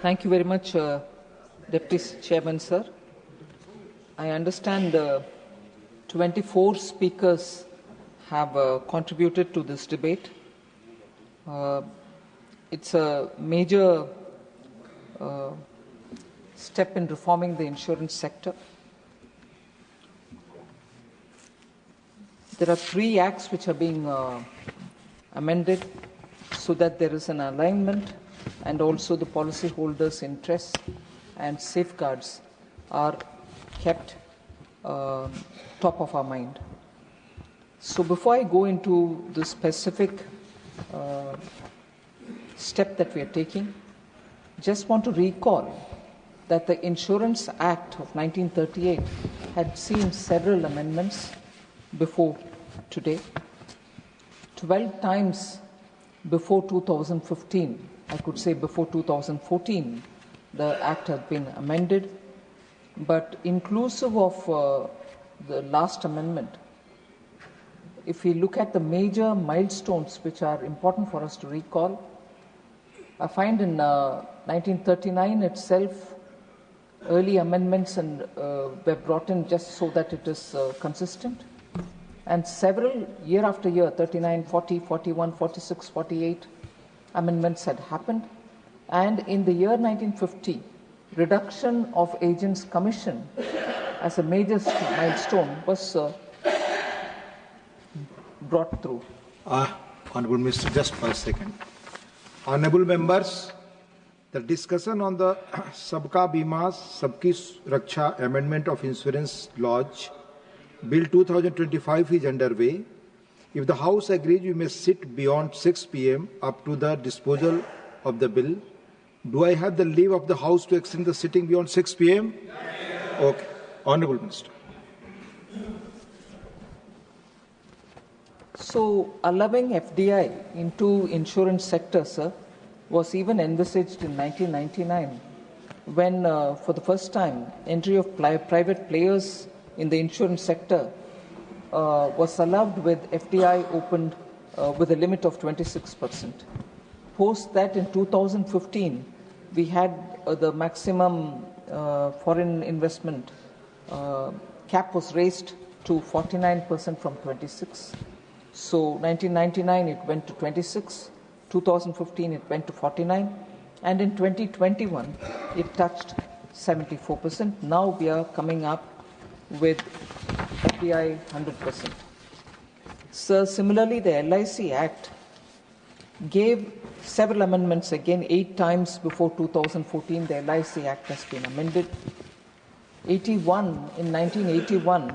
Thank you very much, Deputy Chairman, sir. I understand 24 speakers have contributed to this debate. It's a major step in reforming the insurance sector. There are 3 acts which are being amended so that there is an alignment and also the policyholders' interests and safeguards are kept top of our mind. So before I go into the specific step that we are taking, just want to recall that the Insurance Act of 1938 had seen several amendments before today. 12 times before 2015, I could say before 2014, the Act has been amended, but inclusive of the last amendment, if we look at the major milestones which are important for us to recall, I find in 1939 itself, early amendments were brought in just so that it is consistent. And several, year after year, 39, 40, 41, 46, 48 amendments had happened. And in the year 1950, reduction of agents' commission as a major milestone was brought through. Honourable Minister, just for a second. Honourable members, the discussion on the Sabka Bima Sabki Raksha Amendment of Insurance Laws Bill 2025 is underway. If the House agrees, we may sit beyond 6 p.m. up to the disposal of the bill. Do I have the leave of the House to extend the sitting beyond 6 p.m.? Okay. Honourable Minister. So, allowing FDI into insurance sector, sir, was even envisaged in 1999 when, for the first time, entry of private players in the insurance sector was allowed with FDI opened with a limit of 26%. Post that in 2015, we had the maximum foreign investment cap was raised to 49% from 26. So 1999 it went to 26, 2015 it went to 49, and in 2021 it touched 74%. Now we are coming up with FDI 100%. So similarly, the LIC Act gave several amendments, again 8 times before 2014 the LIC Act has been amended. In 1981,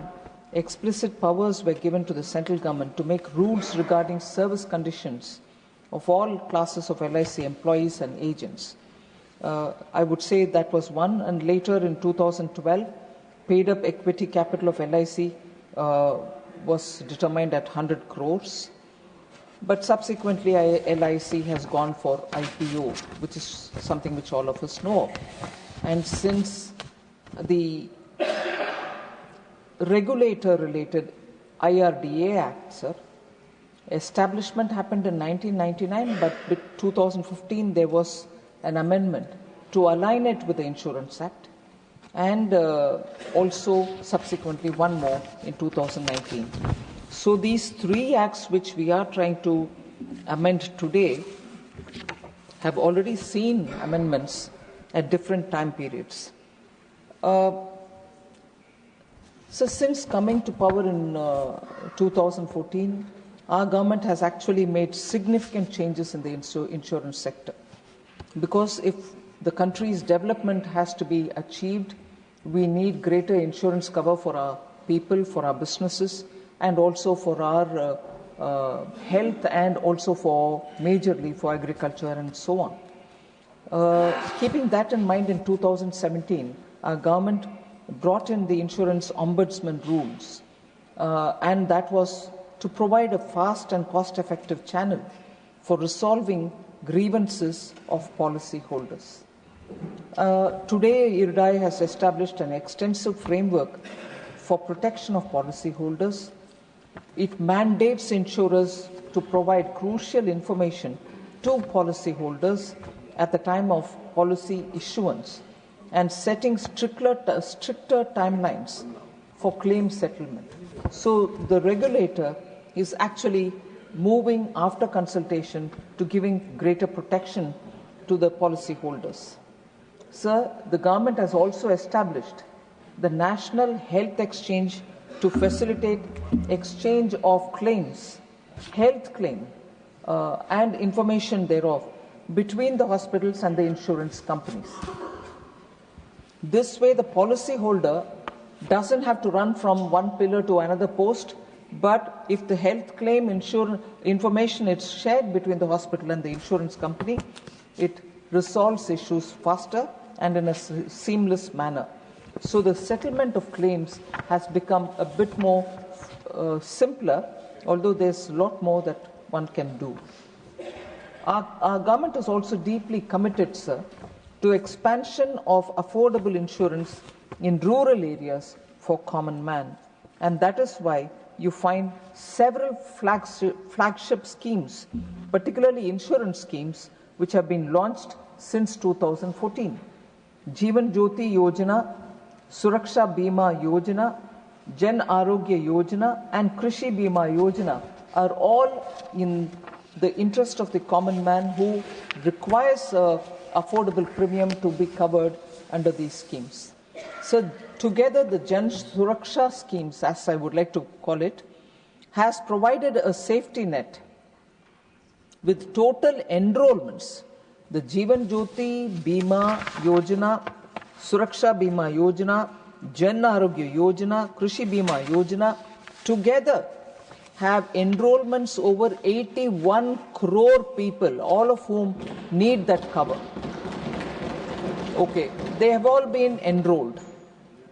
explicit powers were given to the central government to make rules regarding service conditions of all classes of LIC employees and agents. I would say that was one, and later in 2012, paid up equity capital of LIC was determined at 100 crores. But subsequently, LIC has gone for IPO, which is something which all of us know of. And since the regulator-related IRDA Act, sir, establishment happened in 1999, but in 2015 there was an amendment to align it with the Insurance Act, and also subsequently one more in 2019. So these 3 acts which we are trying to amend today have already seen amendments at different time periods. So since coming to power in 2014, our government has actually made significant changes in the insurance sector. Because if the country's development has to be achieved, we need greater insurance cover for our people, for our businesses, and also for our health, and also for majorly for agriculture and so on. Keeping that in mind, in 2017, our government brought in the insurance ombudsman rules, and that was to provide a fast and cost-effective channel for resolving grievances of policyholders. Today, IRDAI has established an extensive framework for protection of policyholders. It mandates insurers to provide crucial information to policyholders at the time of policy issuance and setting stricter timelines for claim settlement. So the regulator is actually moving after consultation to giving greater protection to the policyholders. Sir, the government has also established the National Health Exchange to facilitate exchange of claims, health claim, and information thereof between the hospitals and the insurance companies. This way, the policyholder doesn't have to run from one pillar to another post, but if the health claim information is shared between the hospital and the insurance company, it resolves issues faster and in a seamless manner. So the settlement of claims has become a bit more simpler, although there's a lot more that one can do. Our government is also deeply committed, sir, to expansion of affordable insurance in rural areas for common man. And that is why you find several flagship schemes, particularly insurance schemes, which have been launched since 2014. Jeevan Jyoti Yojana, Suraksha Bima Yojana, Jan Arogya Yojana and Krishi Bima Yojana are all in the interest of the common man who requires affordable premium to be covered under these schemes. So together the Jan Suraksha schemes, as I would like to call it, has provided a safety net with total enrollments. The Jeevan Jyoti Bima Yojana, Suraksha Bima Yojana, Jan Arogya Yojana, Krishi Bima Yojana together have enrollments over 81 crore people, all of whom need that cover. Okay, they have all been enrolled.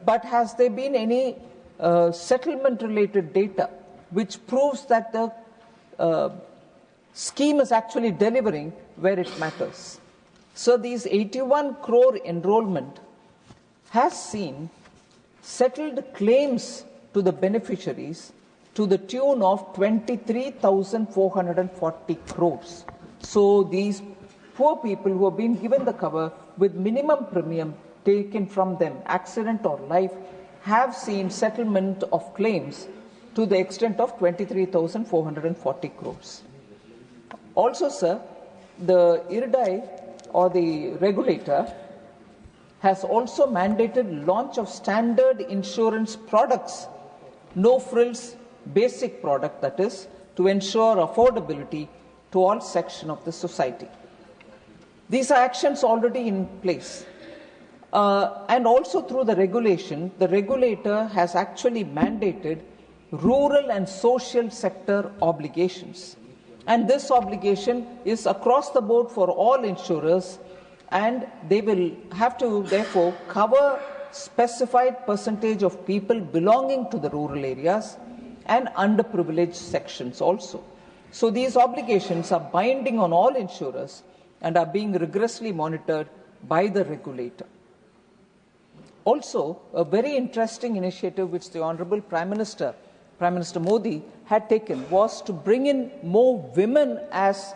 But has there been any settlement-related data which proves that the scheme is actually delivering where it matters? So these 81 crore enrollment has seen settled claims to the beneficiaries to the tune of 23,440 crores. So these poor people who have been given the cover with minimum premium taken from them, accident or life, have seen settlement of claims to the extent of 23,440 crores. Also, sir, the IRDAI or the regulator has also mandated launch of standard insurance products, no frills, basic product, that is, to ensure affordability to all sections of the society. These are actions already in place. And also through the regulation, the regulator has actually mandated rural and social sector obligations. And this obligation is across the board for all insurers, and they will have to therefore cover specified percentage of people belonging to the rural areas and underprivileged sections also. So these obligations are binding on all insurers and are being rigorously monitored by the regulator. Also, a very interesting initiative which the Honorable Prime Minister Modi had taken was to bring in more women as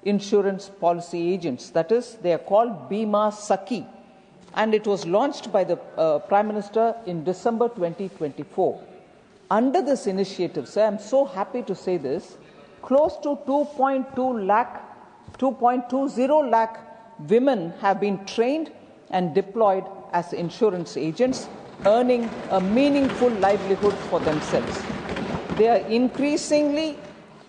insurance policy agents. That is, they are called Bima Sakhi. And it was launched by the Prime Minister in December 2024. Under this initiative, sir, I'm so happy to say this, close to 2.20 lakh women have been trained and deployed as insurance agents, earning a meaningful livelihood for themselves. They are increasingly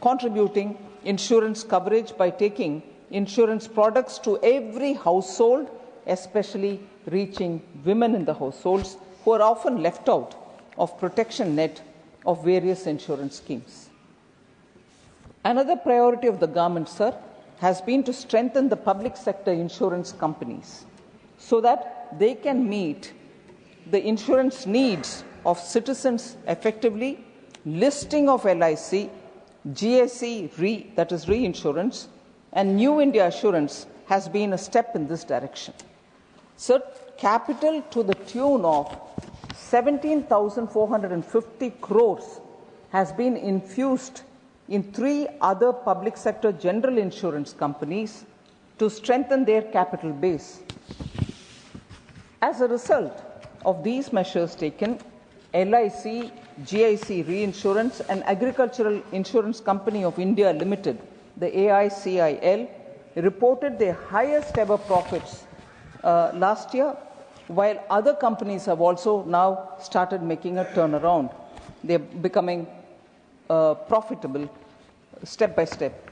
contributing insurance coverage by taking insurance products to every household, especially reaching women in the households who are often left out of protection net of various insurance schemes. Another priority of the government, sir, has been to strengthen the public sector insurance companies so that they can meet the insurance needs of citizens effectively. Listing of LIC, GSE Re, that is reinsurance, and New India Assurance has been a step in this direction. So, capital to the tune of 17,450 crores has been infused in 3 other public sector general insurance companies to strengthen their capital base. As a result of these measures taken, LIC, GIC Reinsurance and Agricultural Insurance Company of India Limited, the AICIL, reported their highest ever profits last year, while other companies have also now started making a turnaround. They're becoming profitable step by step.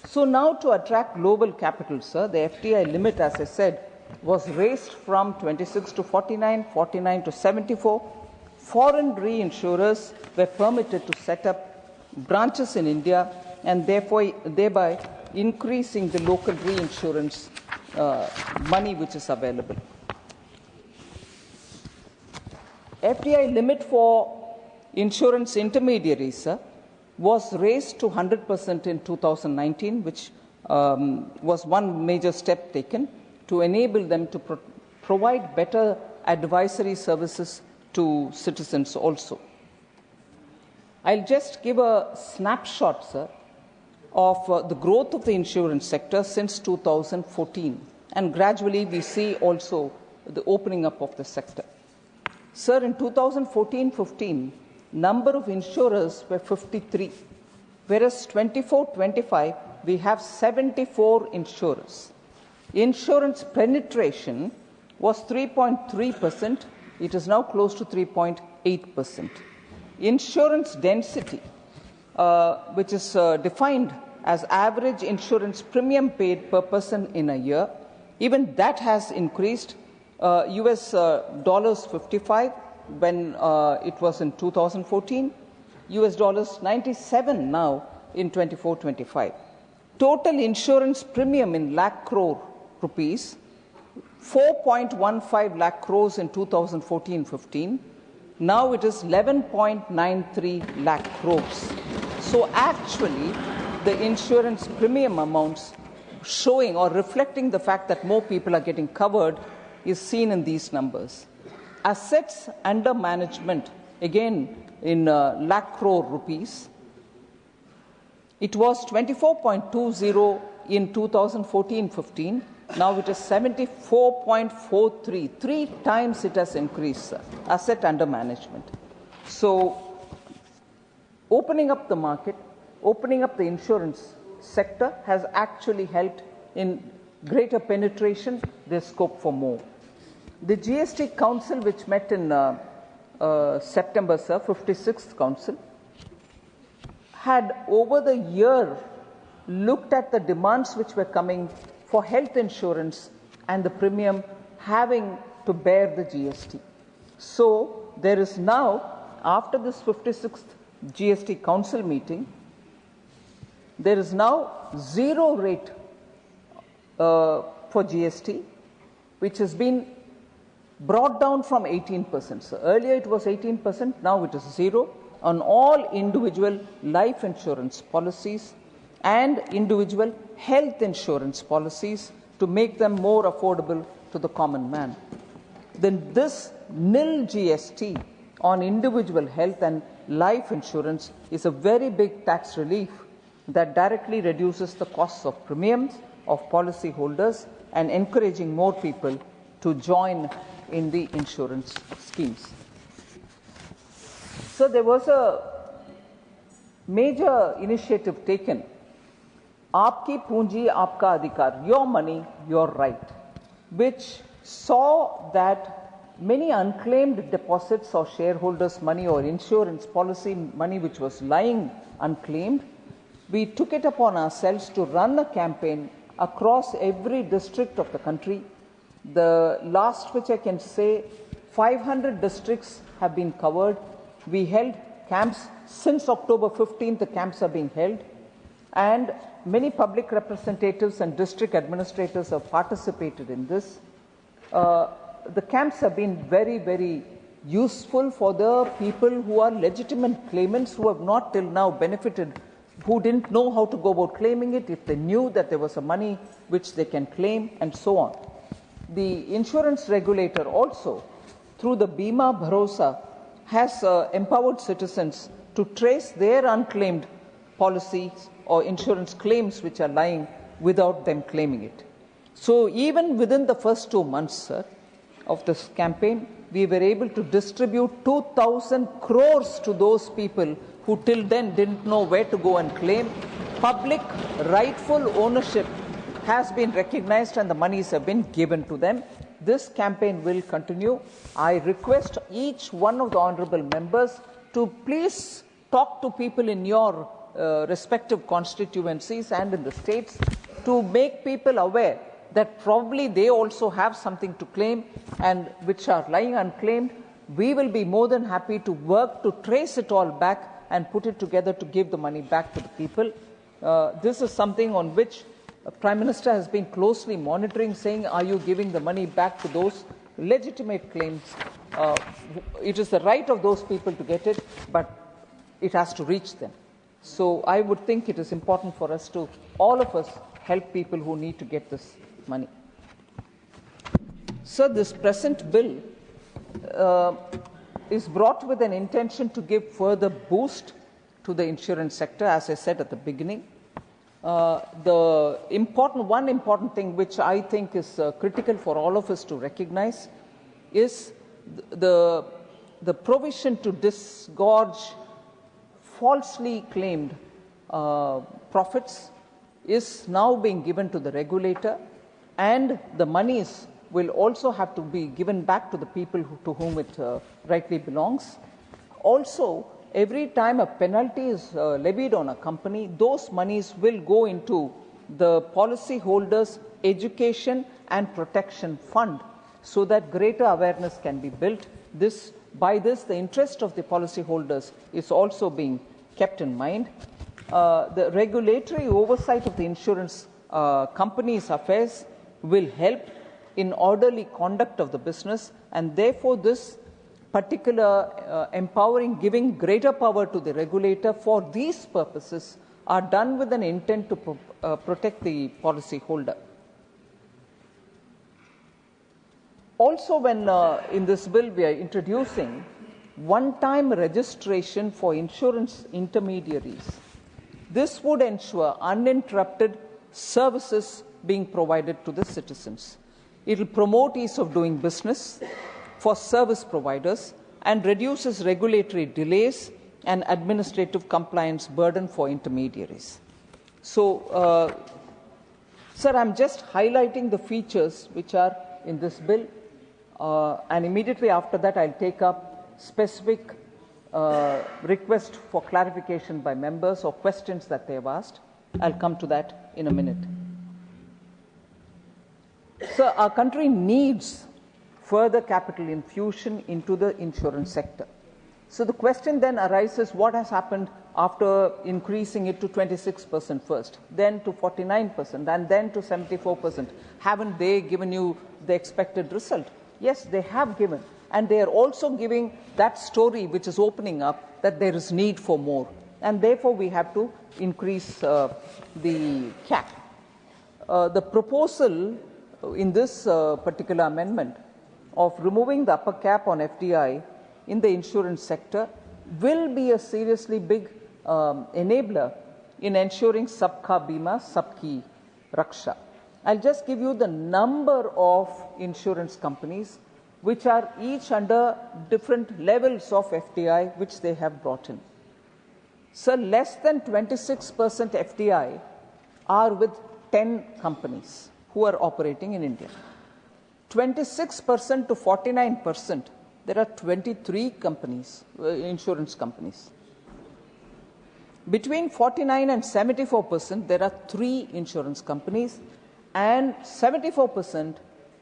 So now, to attract global capital, sir, the FDI limit, as I said, was raised from 26 to 49, 49 to 74. Foreign reinsurers were permitted to set up branches in India and thereby increasing the local reinsurance money which is available. FDI limit for insurance intermediaries was raised to 100% in 2019, which was one major step taken to enable them to provide better advisory services to citizens also. I'll just give a snapshot, sir, of the growth of the insurance sector since 2014, and gradually we see also the opening up of the sector. Sir, in 2014-15, number of insurers were 53, whereas 24-25 we have 74 insurers. Insurance penetration was 3.3%. It is now close to 3.8%. Insurance density, which is defined as average insurance premium paid per person in a year, even that has increased. US dollars 55 when it was in 2014, US dollars 97 now in 24-25. Total insurance premium in lakh crore rupees, 4.15 lakh crores in 2014-15. Now it is 11.93 lakh crores. So actually, the insurance premium amounts showing or reflecting the fact that more people are getting covered is seen in these numbers. Assets under management, again in lakh crore rupees, it was 24.20 in 2014-15. Now it is 74.43. 3 times it has increased, sir, asset under management. So opening up the market, opening up the insurance sector has actually helped in greater penetration. There's scope for more. The GST Council, which met in September, sir, 56th Council, had over the year looked at the demands which were coming for health insurance and the premium having to bear the GST. So there is now, after this 56th GST Council meeting, there is now 0 rate for GST, which has been brought down from 18%. So earlier it was 18%, now it is 0 on all individual life insurance policies and individual health insurance policies to make them more affordable to the common man. Then this nil GST on individual health and life insurance is a very big tax relief that directly reduces the costs of premiums of policy holders and encouraging more people to join in the insurance schemes. So there was a major initiative taken, Aapki Poonji Aapka Adhikar, your money, your right, which saw that many unclaimed deposits or shareholders' money or insurance policy money which was lying unclaimed, we took it upon ourselves to run a campaign across every district of the country. The last which I can say, 500 districts have been covered. We held camps since October 15th, the camps are being held, and many public representatives and district administrators have participated in this. The camps have been very, very useful for the people who are legitimate claimants who have not till now benefited, who didn't know how to go about claiming it, if they knew that there was a money which they can claim, and so on. The insurance regulator also, through the Bima Bharosa, has empowered citizens to trace their unclaimed policies or insurance claims which are lying without them claiming it. So even within the first 2 months, sir, of this campaign, we were able to distribute 2,000 crores to those people who till then didn't know where to go and claim. Public rightful ownership has been recognized and the monies have been given to them. This campaign will continue. I request each one of the honorable members to please talk to people in your respective constituencies and in the states to make people aware that probably they also have something to claim and which are lying unclaimed. We will be more than happy to work to trace it all back and put it together to give the money back to the people. This is something on which the Prime Minister has been closely monitoring, saying, are you giving the money back to those legitimate claims? It is the right of those people to get it, but it has to reach them. So I would think it is important for us to, all of us, help people who need to get this money. So this present bill is brought with an intention to give further boost to the insurance sector, as I said at the beginning. One important thing which I think is critical for all of us to recognize is the provision to disgorge falsely claimed profits is now being given to the regulator, and the monies will also have to be given back to the people to whom it rightly belongs. Also, every time a penalty is levied on a company, those monies will go into the policyholders' education and protection fund so that greater awareness can be built. By this, the interest of the policyholders is also being kept in mind. The regulatory oversight of the insurance companies' affairs will help in orderly conduct of the business, and therefore this particular empowering, giving greater power to the regulator for these purposes are done with an intent to protect the policyholder. Also, when in this bill we are introducing one-time registration for insurance intermediaries, this would ensure uninterrupted services being provided to the citizens. It will promote ease of doing business for service providers and reduces regulatory delays and administrative compliance burden for intermediaries. So, sir, I'm just highlighting the features which are in this bill, and immediately after that I'll take up specific request for clarification by members or questions that they have asked. I'll come to that in a minute. So our country needs further capital infusion into the insurance sector. So the question then arises, what has happened after increasing it to 26% first, then to 49%, and then to 74%? Haven't they given you the expected result? Yes, they have given. And they are also giving that story which is opening up that there is need for more. And therefore, we have to increase the cap. The proposal in this particular amendment of removing the upper cap on FDI in the insurance sector will be a seriously big enabler in ensuring Sabka Bima, Sabki Raksha. I'll just give you the number of insurance companies which are each under different levels of FDI which they have brought in. So less than 26% FDI are with 10 companies who are operating in India. 26% to 49%, there are 23 companies, insurance companies. Between 49 and 74%, there are 3 insurance companies, and 74%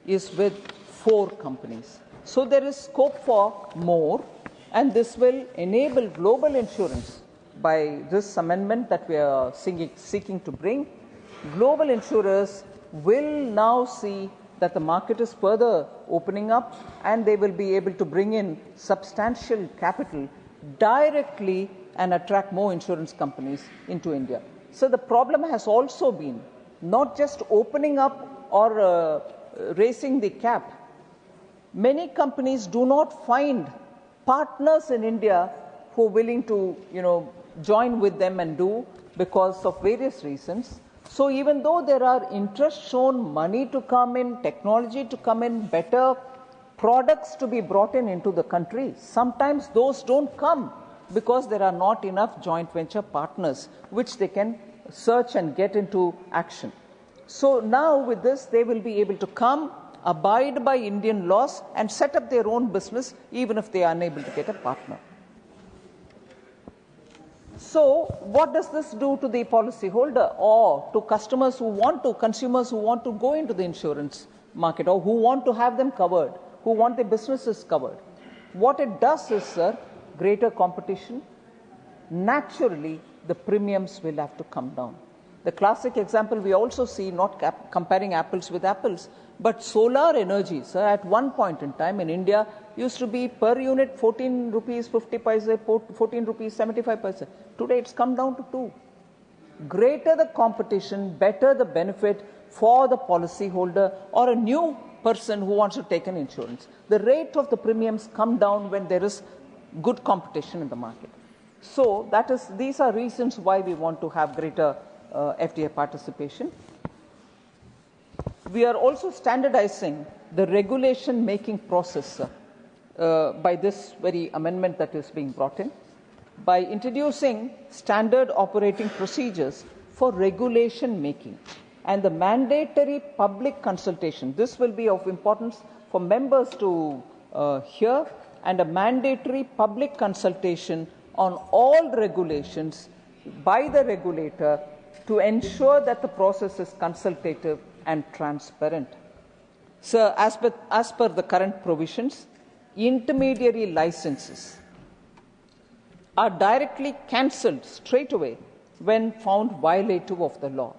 is with 4 companies. So there is scope for more, and this will enable global insurance by this amendment that we are seeking to bring. Global insurers will now see that the market is further opening up, and they will be able to bring in substantial capital directly and attract more insurance companies into India. So the problem has also been not just opening up or raising the cap. Many companies do not find partners in India who are willing to, join with them and do because of various reasons. So even though there are interest shown, money to come in, technology to come in, better products to be brought in into the country, sometimes those don't come because there are not enough joint venture partners which they can search and get into action. So now with this, they will be able to come, abide by Indian laws and set up their own business even if they are unable to get a partner. So what does this do to the policyholder or to customers who want to, consumers who want to go into the insurance market or who want to have them covered, who want their businesses covered? What it does is, sir, greater competition. Naturally, the premiums will have to come down. The classic example we also see, not comparing apples with apples, but solar energy, sir, at one point in time in India used to be per unit 14 rupees 50 paise, 14 rupees 75 paise. Today it's come down to 2. Greater the competition, better the benefit for the policyholder or a new person who wants to take an insurance. The rate of the premiums come down when there is good competition in the market. So these are reasons why we want to have greater FDI participation. We are also standardizing the regulation making process by this very amendment that is being brought in, by introducing standard operating procedures for regulation making and the mandatory public consultation. This will be of importance for members to hear, and a mandatory public consultation on all regulations by the regulator to ensure that the process is consultative and transparent. So, as per the current provisions, intermediary licenses are directly cancelled straight away when found violative of the law.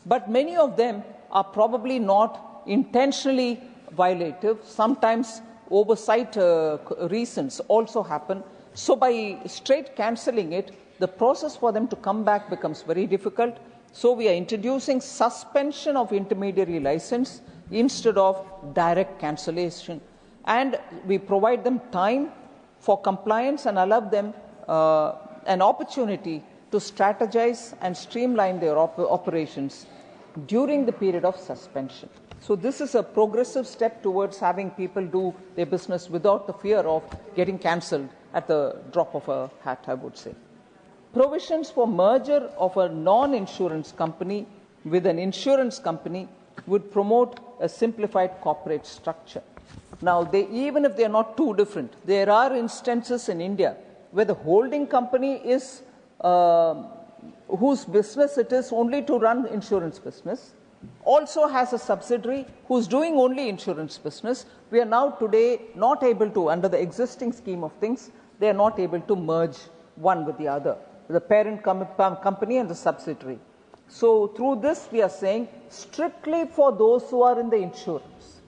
But many of them are probably not intentionally violative. Sometimes oversight reasons also happen. So by straight cancelling it, the process for them to come back becomes very difficult. So we are introducing suspension of intermediary license instead of direct cancellation. And we provide them time for compliance and allow them an opportunity to strategize and streamline their operations during the period of suspension. So this is a progressive step towards having people do their business without the fear of getting cancelled at the drop of a hat, I would say. Provisions for merger of a non-insurance company with an insurance company would promote a simplified corporate structure. Now, even if they are not too different, there are instances in India where the holding company is whose business it is only to run insurance business, also has a subsidiary who's doing only insurance business. We are now today not able to, under the existing scheme of things, they are not able to merge one with the other, the parent company and the subsidiary. So through this, we are saying strictly for those who are in the insurance,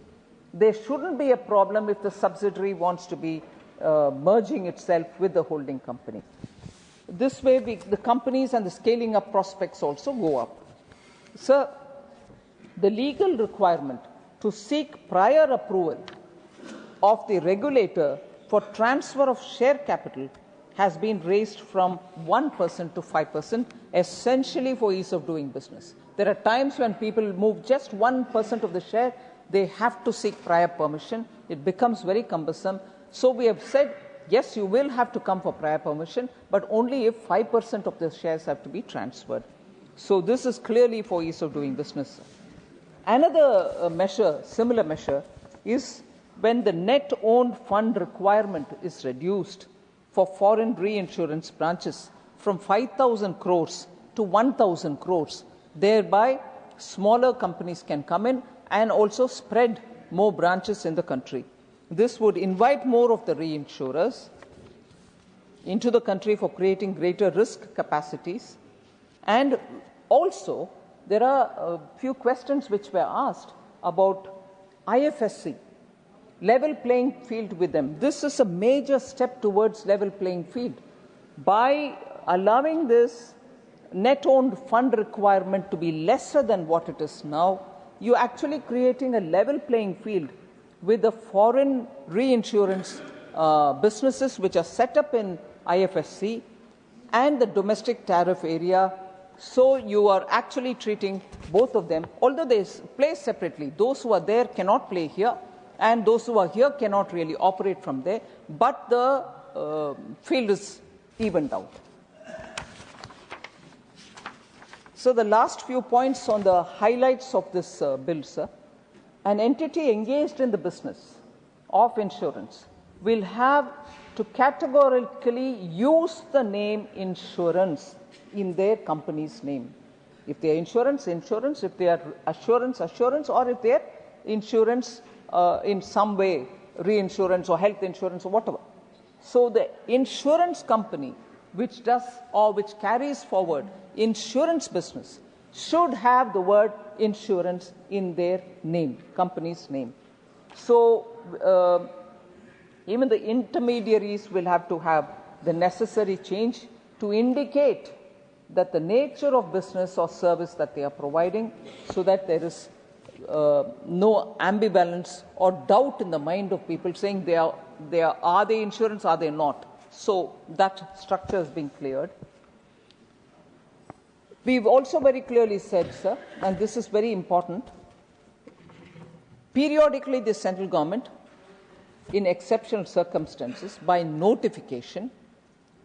there shouldn't be a problem if the subsidiary wants to be merging itself with the holding company. This way, the companies and the scaling up prospects also go up. Sir, the legal requirement to seek prior approval of the regulator for transfer of share capital has been raised from 1% to 5%, essentially for ease of doing business. There are times when people move just 1% of the share, they have to seek prior permission. It becomes very cumbersome. So we have said, yes, you will have to come for prior permission, but only if 5% of the shares have to be transferred. So this is clearly for ease of doing business. Another measure, similar measure, is when the net owned fund requirement is reduced for foreign reinsurance branches from 5,000 crores to 1,000 crores. Thereby, smaller companies can come in and also spread more branches in the country. This would invite more of the reinsurers into the country for creating greater risk capacities. And also, there are a few questions which were asked about IFSC, level playing field with them. This is a major step towards level playing field. By allowing this net owned fund requirement to be lesser than what it is now, you're actually creating a level playing field with the foreign reinsurance businesses which are set up in IFSC and the domestic tariff area, So you are actually treating both of them, although they play separately. Those who are there cannot play here, and those who are here cannot really operate from there, but the field is evened out. So the last few points on the highlights of this bill, sir. An entity engaged in the business of insurance will have to categorically use the name insurance in their company's name. If they are insurance, insurance. If they are assurance, assurance. Or if they are insurance in some way, reinsurance or health insurance or whatever. So the insurance company which does or which carries forward insurance business should have the word insurance in their name, company's name. So even the intermediaries will have to have the necessary change to indicate that the nature of business or service that they are providing, so that there is no ambivalence or doubt in the mind of people saying are they insurance, are they not? So that structure is being cleared. We've also very clearly said, sir, and this is very important, periodically the central government, in exceptional circumstances, by notification,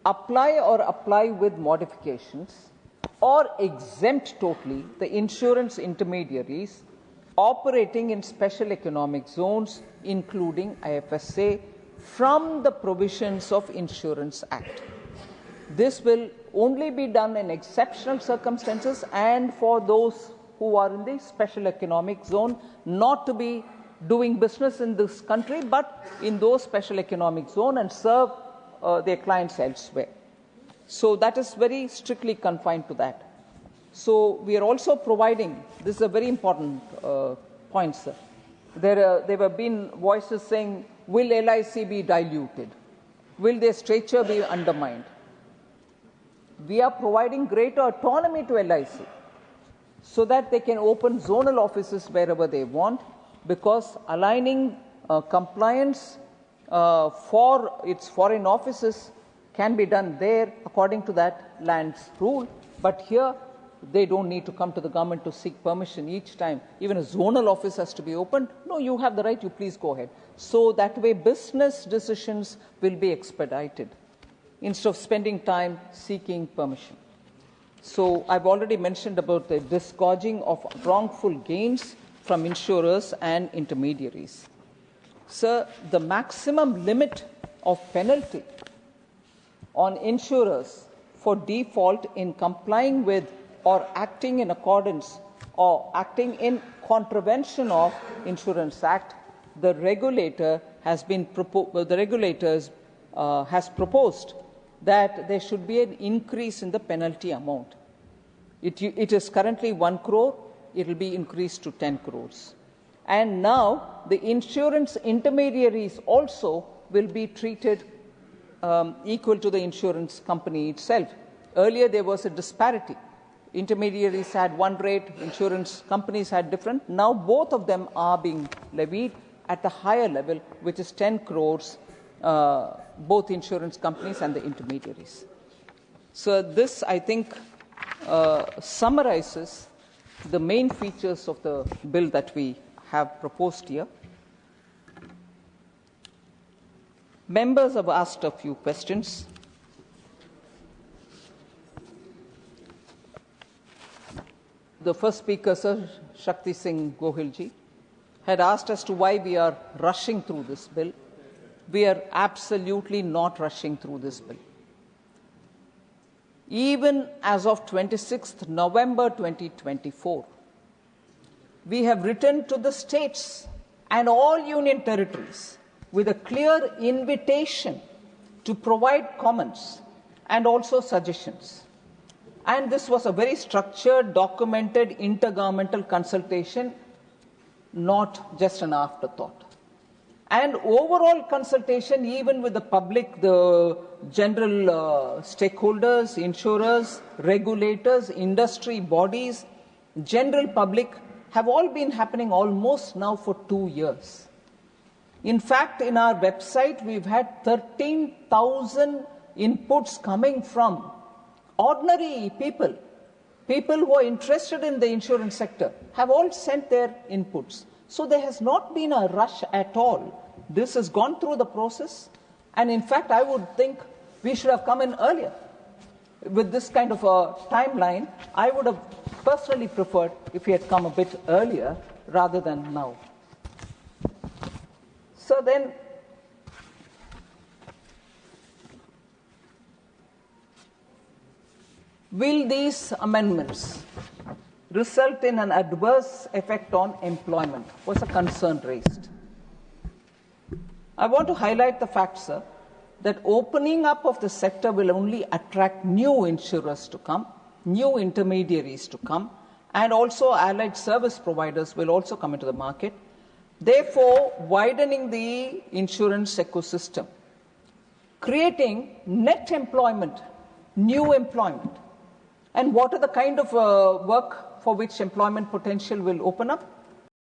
apply with modifications or exempt totally the insurance intermediaries operating in special economic zones, including IFSA, from the provisions of Insurance Act. This will only be done in exceptional circumstances and for those who are in the special economic zone, not to be doing business in this country, but in those special economic zone and serve their clients elsewhere. So that is very strictly confined to that. So we are also providing, this is a very important point, sir. There have been voices saying, will LIC be diluted? Will their stature be undermined? We are providing greater autonomy to LIC so that they can open zonal offices wherever they want, because aligning compliance for its foreign offices can be done there according to that land's rule. But here, they don't need to come to the government to seek permission each time. Even a zonal office has to be opened. No, you have the right, you please go ahead. So that way, business decisions will be expedited instead of spending time seeking permission. So I've already mentioned about the disgorging of wrongful gains from insurers and intermediaries. Sir, the maximum limit of penalty on insurers for default in complying with or acting in accordance or acting in contravention of Insurance Act, the regulator has proposed that there should be an increase in the penalty amount. It is currently 1 crore, it will be increased to 10 crores. And now the insurance intermediaries also will be treated equal to the insurance company itself. Earlier there was a disparity. Intermediaries had one rate, insurance companies had different. Now both of them are being levied at the higher level, which is 10 crores, both insurance companies and the intermediaries. So this, I think, summarizes the main features of the bill that we have proposed here. Members have asked a few questions. The first speaker, Sir Shakti Singh Gohilji, had asked as to why we are rushing through this bill. We are absolutely not rushing through this bill. Even as of 26th November 2024, we have written to the states and all union territories with a clear invitation to provide comments and also suggestions. And this was a very structured, documented, intergovernmental consultation, not just an afterthought. And overall consultation, even with the public, the general stakeholders, insurers, regulators, industry bodies, general public, have all been happening almost now for 2 years. In fact, in our website, we've had 13,000 inputs coming from ordinary people people who are interested in the insurance sector have all sent their inputs. So there has not been a rush at all. This has gone through the process, and in fact, I would think we should have come in earlier. With this kind of a timeline, I would have personally preferred if we had come a bit earlier rather than now. So then, will these amendments result in an adverse effect on employment? Was a concern raised. I want to highlight the fact, sir, that opening up of the sector will only attract new insurers to come, new intermediaries to come, and also allied service providers will also come into the market, therefore widening the insurance ecosystem, creating net employment, new employment. And what are the kind of work for which employment potential will open up?